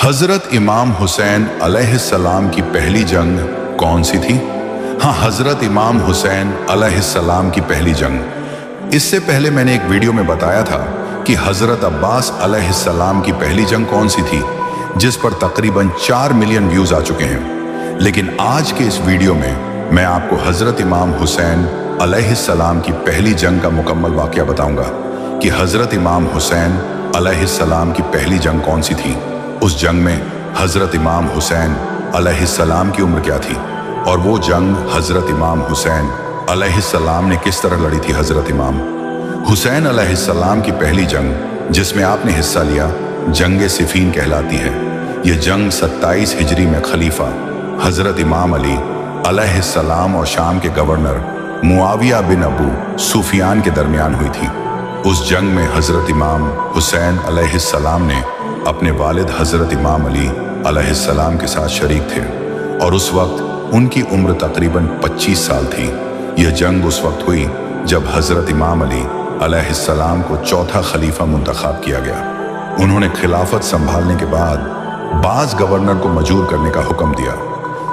हजरत इमाम हुसैन अलैहिस्सलाम की पहली जंग कौन सी थी? हाँ, हजरत इमाम हुसैन अलैहिस्सलाम की पहली जंग। इससे पहले मैंने एक वीडियो में बताया था कि हजरत अब्बास अलैहिस्सलाम की पहली जंग कौन सी थी, जिस पर तकरीबन 4 मिलियन व्यूज आ चुके हैं। लेकिन आज के इस वीडियो में मैं आपको हजरत इमाम हुसैन अलैहिस्सलाम की पहली जंग का मुकम्मल वाकया बताऊंगा कि हजरत इमाम हुसैन अलैहिस्सलाम की पहली जंग कौन सी थी। उस जंग में हजरत इमाम हुसैन अलैहिस्सलाम की उम्र क्या थी और वो जंग हजरत इमाम हुसैन अलैहिस्सलाम ने किस तरह लड़ी थी। हजरत इमाम हुसैन अलैहिस्सलाम की पहली जंग जिसमें आपने हिस्सा लिया, जंगे सिफीन कहलाती है। ये जंग 27 हिजरी में खलीफा हजरत इमाम अली अलैहिस्सलाम और शाम के गवर्नर मुआविया बिन अबू सुफियान के दरमियान हुई थी। उस जंग में हजरत इमाम हुसैन अलैहिस्सलाम ने अपने वालिद हजरत इमाम अली अलैहिस्सलाम के साथ शरीक थे और उस वक्त उनकी उम्र तकरीबन 25 साल थी। यह जंग उस वक्त हुई जब हजरत इमाम अली अलैहिस्सलाम को चौथा खलीफा मुंतखब किया गया। उन्होंने खिलाफत संभालने के बाद बाज गवर्नर को मजूर करने का हुक्म दिया,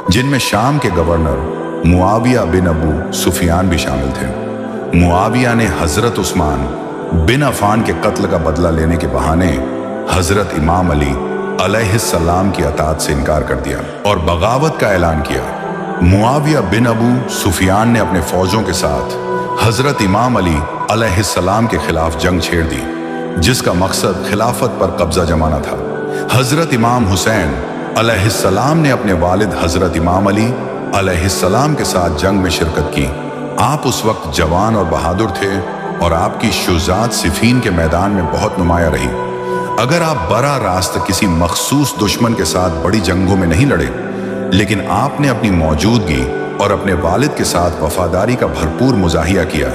जिनमें शाम के गवर्नर मुआविया बिन अबू सुफियान भी शामिल थे। मुआविया ने हजरत उस्मान बिन अफान के कत्ल का बदला लेने के बहाने हजरत इमाम अली अलैहिस्सलाम की अताअत से इनकार कर दिया और बगावत का ऐलान किया। मुआविया बिन अबू सुफियान ने अपने फौजों के साथ हजरत इमाम अली अलैहिस्सलाम के खिलाफ जंग छेड़ दी, जिसका मकसद खिलाफत पर कब्जा जमाना था। हजरत इमाम हुसैन अलैहिस्सलाम ने अपने वालिद हजरत इमाम अली अलैहिस्सलाम के साथ जंग में शिरकत की। आप उस वक्त जवान और बहादुर थे और आपकी शुजात सिफीन के मैदान में बहुत नुमाया रही। अगर आप बरा रास्त किसी मखसूस दुश्मन के साथ बड़ी जंगों में नहीं लड़े, लेकिन आपने अपनी मौजूदगी और अपने वालिद के साथ वफादारी का भरपूर मुजाहिया किया।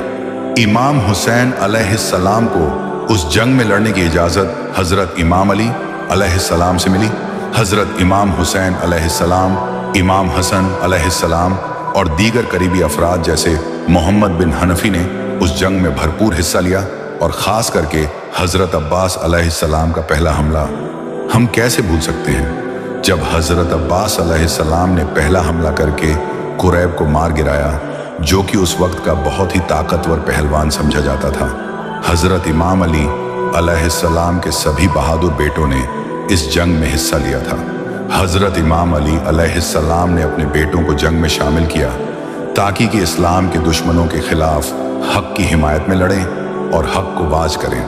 इमाम हुसैन अलैहिस्सलाम को उस जंग में लड़ने की इजाज़त हजरत इमाम अली अलैहिस्सलाम से मिली। हजरत इमाम हुसैन अलैहिस्सलाम, इमाम हसन अलैहिस्सलाम और दीगर करीबी अफराद जैसे मोहम्मद बिन हनफी ने उस जंग में भरपूर हिस्सा लिया और ख़ास करके हज़रत अब्बास अलैहिस्सलाम का पहला हमला हम कैसे भूल सकते हैं, जब हज़रत अब्बास अलैहिस्सलाम ने पहला हमला करके कुरैब को मार गिराया, जो कि उस वक्त का बहुत ही ताकतवर पहलवान समझा जाता था। हज़रत इमाम अली अलैहिस्सलाम के सभी बहादुर बेटों ने इस जंग में हिस्सा लिया था। हज़रत इमाम अली अलैहिस्सलाम ने अपने बेटों को जंग में शामिल किया ताकि कि इस्लाम के दुश्मनों के खिलाफ हक की हिमायत में लड़ें और हक को बाज करें।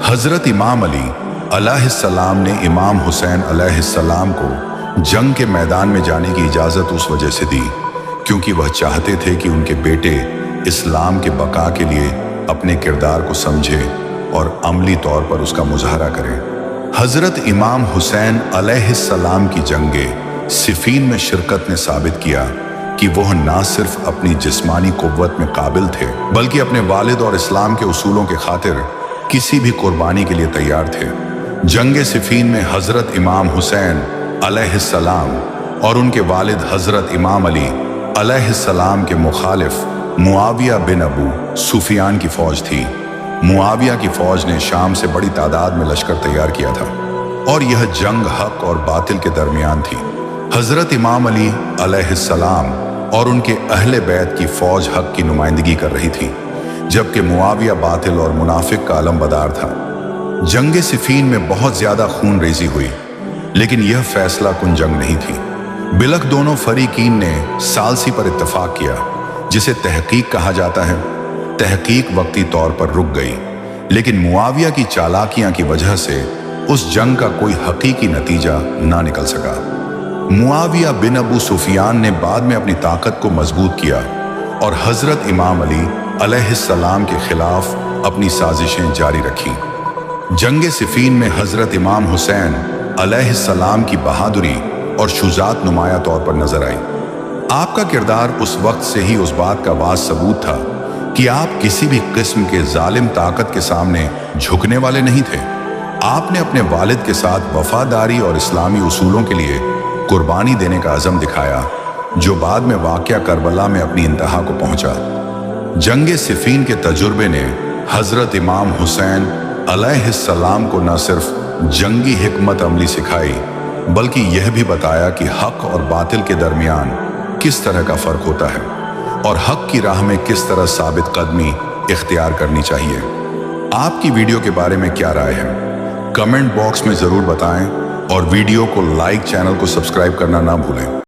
हजरत इमाम अली अलैहिस्सलाम ने इमाम हुसैन अलैहिस्सलाम को जंग के मैदान में जाने की इजाज़त उस वजह से दी क्योंकि वह चाहते थे कि उनके बेटे इस्लाम के बका के लिए अपने किरदार को समझें और अमली तौर पर उसका मुजाहरा करें। हजरत इमाम हुसैन अलैहिस्सलाम की जंगे सिफीन में शिरकत ने साबित किया कि वह ना सिर्फ अपनी जिस्मानी कुव्वत में काबिल थे, बल्कि अपने वालिद और इस्लाम के उसूलों के खातिर किसी भी कुर्बानी के लिए तैयार थे। जंगे सिफीन में हजरत इमाम हुसैन अलैहिस्सलाम और उनके वालिद हजरत इमाम अली अलैहिस्सलाम के मुखालिफ मुआविया बिन अबू सुफियान की फौज थी। मुआविया की फौज ने शाम से बड़ी तादाद में लश्कर तैयार किया था और यह जंग हक और बातिल के दरमियान थी। हजरत इमाम अली अलैहिस्सलाम और उनके अहले बैत की फौज हक की नुमाइंदगी कर रही थी, जबकि मुआविया बातिल और मुनाफिक का अलमबदार था। जंग सिफीन में बहुत ज्यादा खून रेजी हुई, लेकिन यह फैसला कुन जंग नहीं थी। बिलक दोनों फरीकीन ने सालसी पर इत्तफाक किया, जिसे तहकीक कहा जाता है। तहकीक वक्ती तौर पर रुक गई, लेकिन मुआविया की चालाकियां की वजह से उस जंग का कोई हकीकी नतीजा ना निकल सका। मुआविया बिन अबू सुफियान ने बाद में अपनी ताकत को मजबूत किया और हजरत इमाम अली अलैहिस्सलाम के खिलाफ अपनी साजिशें जारी रखी। जंग सिफीन में हजरत इमाम हुसैन अलैहिस्सलाम की बहादुरी और शुजात नुमाया तौर पर नजर आई। आपका किरदार उस वक्त से ही उस बात का वाज सबूत था कि आप किसी भी किस्म के जालिम ताकत के सामने झुकने वाले नहीं थे। आपने अपने वालिद के साथ वफादारी और इस्लामी उसूलों के लिए कुर्बानी देने का अज़म दिखाया, जो बाद में वाक़या करबला में अपनी इंतहा को पहुंचा। जंग सिफीन के तजुर्बे ने हजरत इमाम हुसैन अलैहिस्सलाम को न सिर्फ जंगी हिकमत अमली सिखाई, बल्कि यह भी बताया कि हक और बातिल के दरमियान किस तरह का फर्क होता है और हक की राह में किस तरह साबित कदमी इख्तियार करनी चाहिए। आपकी वीडियो के बारे में क्या राय है, कमेंट बॉक्स में जरूर बताएं और वीडियो को लाइक, चैनल को सब्सक्राइब करना ना भूलें।